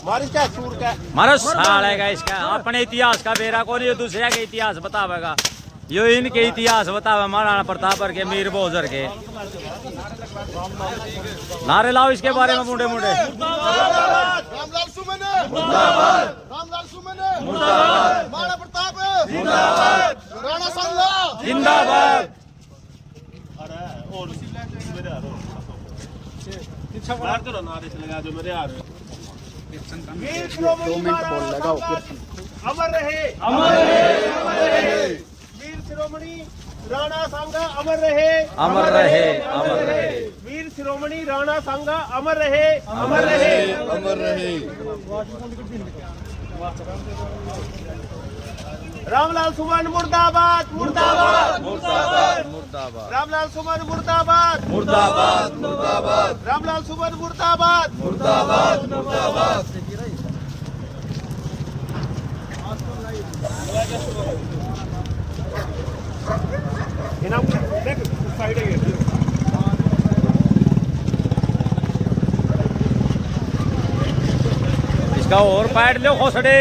मारो सालेगा इसका अपने इतिहास का बेरा को नहीं दूसरे के इतिहास बतावेगा यो इनके इतिहास बतावे महाराणा प्रताप के मीर बोजर के नारे लाओ इसके बारे में मुंडे मुंडे रामलाल सुमने मुर्दाबाद रामलाल सुमने मुर्दाबाद महाराणा प्रताप जिंदाबाद राणा सांगा जिंदाबाद अमर रहे वीर शिरोमणि राणा सांगा अमर रहे अमर रहे अमर रहे वीर शिरोमणि राणा सांगा अमर रहे अमर रहे अमर रहे रामलाल सुमन मुर्दाबाद मुर्दाबाद मुर्दाबाद मुर्दाबाद रामलाल सुमन मुर्दाबाद मुर्दाबाद मुर्दाबाद रामलाल सुमन मुर्दाबाद मुर्दाबाद मुर्दाबाद इसका और पाट लो खोसड़े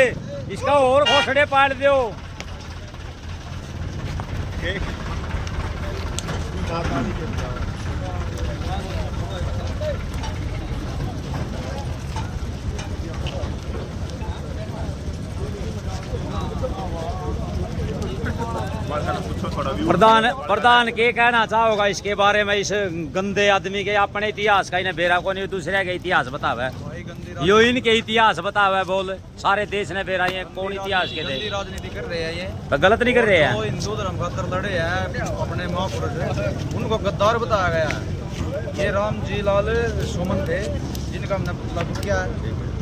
इसका और खोसड़े पाट दो प्रधान के कहना चाहोगा इसके बारे में इस गंदे आदमी के अपने इतिहास का इन्हें बेरा को नहीं दूसरे के इतिहास बतावे यो इनके इतिहास बतावे बोल सारे देश ने बेरा ये कौन इतिहास के थे राजनीति कर रहे हैं ये तो गलत नहीं कर रहे हैं वो हिंदू धर्म खातर लड़े हैं अपने महापुरुष उनको गद्दार बताया गया है। ये राम जी लाल सुमन थे जिनका हमने पुतला बुक किया है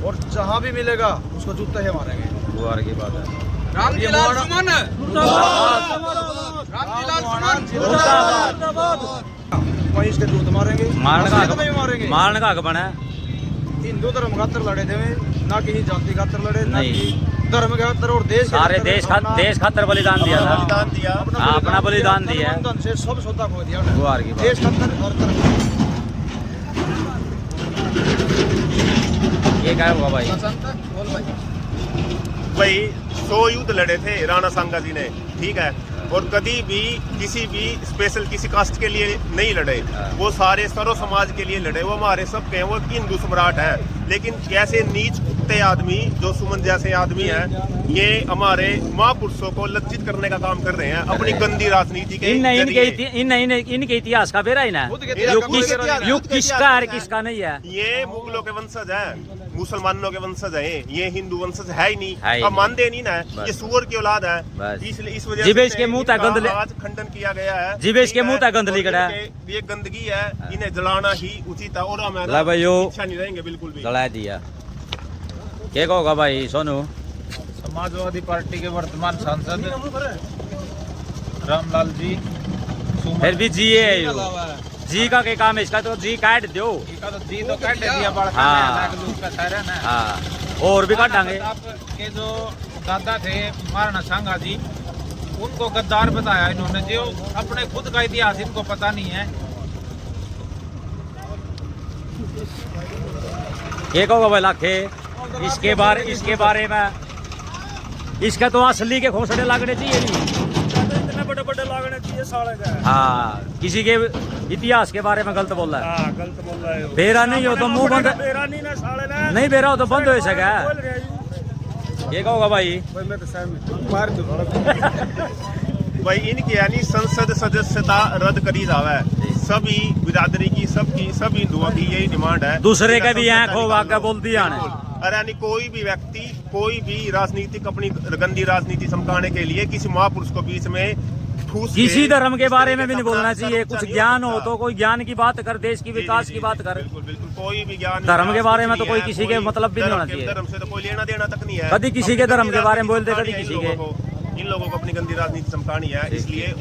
और जहाँ भी मिलेगा उसको जूते ही मारेंगे। गुआर की बात है रामजीलाल सुमन वहीं इसके जूते मारेंगे मारने का हक बना हिंदू धर्म खातर लड़े थे ना किसी जाति खातर लड़े ना नहीं। किसी धर्म के खातर और देश सारे देश खातर बलिदान दिया था अपना बलिदान दिया है से सब सौदा खो दिया उन्होंने। गुआर की बात देश खातर और धर्म ये क्या हुआ भाई भाई 100 युद्ध लड़े थे राणा सांगा जी ने, ठीक है, और कभी भी किसी भी स्पेशल किसी कास्ट के लिए नहीं लड़े, वो सारे सर्व समाज के लिए लड़े, वो हमारे सब के वो हिंदू सम्राट है। लेकिन ऐसे नीच कुत्ते आदमी जो सुमन जैसे आदमी हैं, ये हमारे महापुरुषों को लज्जित करने का काम कर रहे हैं अपनी गंदी राजनीति के इनके इतिहास का बेरा ही ना युग किसका है किसका नहीं है। ये मुगलों के वंशज है, मुसलमानों के वंशज है, ये हिंदू वंशज है ही नहीं, है ही अब मानते नहीं ना, ये सुअर की औलाद है, इसलिए इस वजह जीवेश से के मुंह तक गंद आज खंडन किया गया है। जीवेश के मुंह तक गंद लिखड़ा है, ये गंदगी है, इन्हें जलाना ही उचित है और हमें इच्छा नहीं रहेंगे बिल्कुल भी। जला दिया क्या कहोगा भाई सोनू? समाजवादी पार्टी के वर्तमान सांसद रामलाल जी फिर भी जी है यो जी का क्या काम है इसका? तो जी काट दो जी तो काट दिया हाँ और भी काटांगे। के जो दादा थे महाराणा सांगा जी उनको गद्दार बताया इन्होंने, जो अपने खुद का इतिहास इनको पता नहीं है। क्या कहोगा भाई लाखे इसके बारे में? इसका तो असली के घोंसले लागने चाहिए नहीं, इतने बड़े बड़े लागने चाहिए साले का। हाँ किसी के इतिहास के बारे में गलत बोल रहा है। हाँ गलत बोल रहा है। बेरा नहीं हो तो मुंह बंद, बेरा नहीं ना साले ना, नहीं बेरा हो तो बंद हो सका। बोल रहे हैं। ये कहोगा भाई? मैं तो सहमत मार दो भाई इनकी यानी संसद सदस्यता रद्द करी जावे, सभी बिरादरी की सभी हिंदुओं की यही डिमांड है। दूसरे का भी आंख हो वाका बोल दिया ने। अरे यानी कोई भी व्यक्ति कोई भी राजनीतिक अपनी गंदी राजनीति चमकाने के लिए किसी महापुरुष को बीच में ठूस किसी धर्म के बारे में भी नहीं बोलना चाहिए। कुछ ज्ञान हो तो कोई ज्ञान की बात कर, देश की विकास की बात कर। बिल्कुल बिल्कुल कोई भी ज्ञान धर्म के बारे में तो कोई किसी के मतलब भी नहीं होना चाहिए। धर्म से तो कोई लेना देना तक नहीं है। कभी किसी के धर्म के बारे में बोलते, कभी किसी के। इन लोगों को अपनी गंदी राजनीति चमकानी है, इसलिए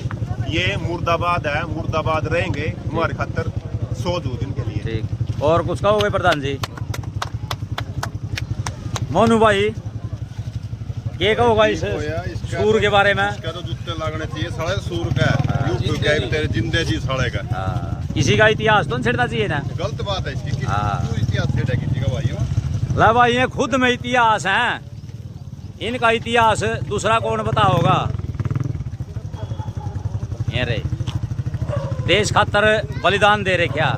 ये मुर्दाबाद है, मुर्दाबाद रहेंगे हमारे खातर 100 दूध इनके लिए। ठीक, और कुछ कहोगे प्रधान जी? मोनू भाई ये कहोगा इस सूर के बारे में? इसका तो जूते लागने चाहिए, साले सूर का यूं क्या तेरे जिंदे जी साले का। किसी का इतिहास तो नहीं छेड़ना चाहिए ना। गलत बात है इसकी, हाँ। क्यों इतिहास छेड़ा किसी का भाई? ला भाई ये खुद में इतिहास है, इनका इतिहास दूसरा कौन बताओगा। ये रे देश खातर बलिदान दे रहे क्या।